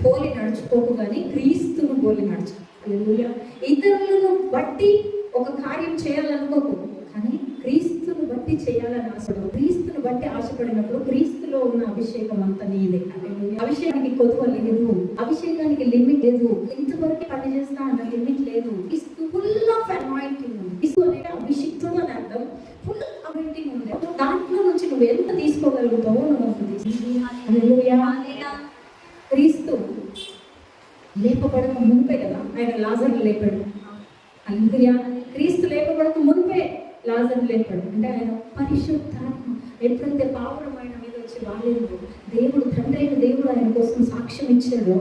పోలి నడుచుకోకు కానీ క్రీస్తును పోలి నడుచు. హల్లెలూయా. ఇతరులను బట్టి ఒక కార్యం చేయాలనుకోకు, కానీ క్రీస్తును బట్టి చేయాలని ఆశపడు. క్రీస్తును బట్టి ఆశపడినప్పుడు క్రీస్తులో ఉన్న అభిషేకం అంతా నీదే. అభిషేకానికి కొదువ లేదు, అభిషేకానికి లిమిట్ లేదు. ఇంతవరకు పని చేస్తా అన్న లిమిట్ లేదు. ఫుల్ ఆఫ్ అనాయింటింగ్ ఉంది. అభిషిక్తుడు అని అర్థం. ఫుల్ అనాయింటింగ్ ఉంది. దాంట్లో నుంచి నువ్వు ఎంత తీసుకోగలుగుతావో నువ్వు. క్రీస్తు లేపబడక మునిపే కదా ఆయన లాజర్ని లేపాడు. హల్లెలూయా. క్రీస్తు లేపబడక మునిపే లాజర్ని లేపాడు. అంటే ఆయన పరిశుద్ధాత్మ ఎప్పుడైతే పావురం ఆయన మీద వచ్చి వాలేదో, దేవుడు తండ్రి అయిన దేవుడు ఆయన కోసం సాక్ష్యం ఇచ్చాడో,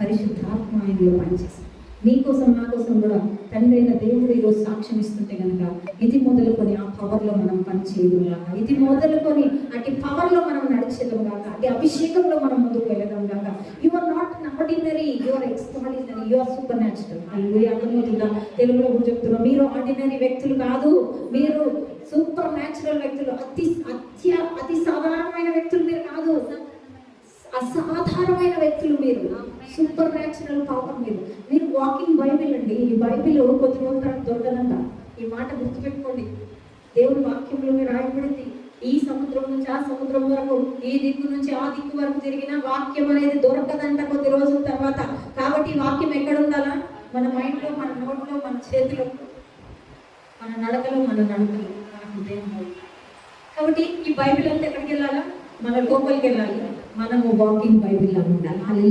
పరిశుద్ధాత్మ ఆయనలో పనిచేస్తాడు. నీకోసం నా కోసం కూడా తండ్రి అయిన దేవుడు ఈరోజు సాక్ష్యం ఇస్తుంటే కనుక ఇది మొదలుకొని ఆ పవర్లో మనం పనిచేయడం కాక, ఇది మొదలుకొని అటు పవర్లో మనం నడిచేద్దాం కాక, అటు అభిషేకంలో మనం ముందుకు వెళ్ళడం కాక. You are not ordinary, you are extraordinary, you are supernatural. అది అర్థమవుతుందా? తెలుగులో కూడా చెప్తున్నాం, మీరు ఆర్డినరీ వ్యక్తులు కాదు, మీరు సూపర్ న్యాచురల్ వ్యక్తులు. అతి సాధారణమైన వ్యక్తులు మీరు కాదు, అసాధారణమైన వ్యక్తులు మీరు. సూపర్ న్యాచురల్ పవర్ మీరు వాకింగ్ బైబిల్ అండి. ఈ బైబిల్ కొద్ది రోజుల తర్వాత దొరకదంట. ఈ మాట గుర్తుపెట్టుకోండి. దేవుడి వాక్యంలో మీరు రాయబడింది, ఈ సముద్రం నుంచి ఆ సముద్రం వరకు, ఈ దిక్కు నుంచి ఆ దిక్కు వరకు తిరిగిన వాక్యం అనేది దొరకదంట కొద్ది రోజుల తర్వాత. కాబట్టి ఈ వాక్యం ఎక్కడ ఉండాలా? మన మైండ్లో, మన నోట్లో, మన చేతిలో, మన నడకలో, మన నడకలో, మన హృదయంలో. కాబట్టి ఈ బైబిల్ అంతా ఎక్కడికి వెళ్ళాలా? మన లోపలికి వెళ్ళాలి. మనము వాకింగ్ బైబిల్ లాగా ఉండాలి.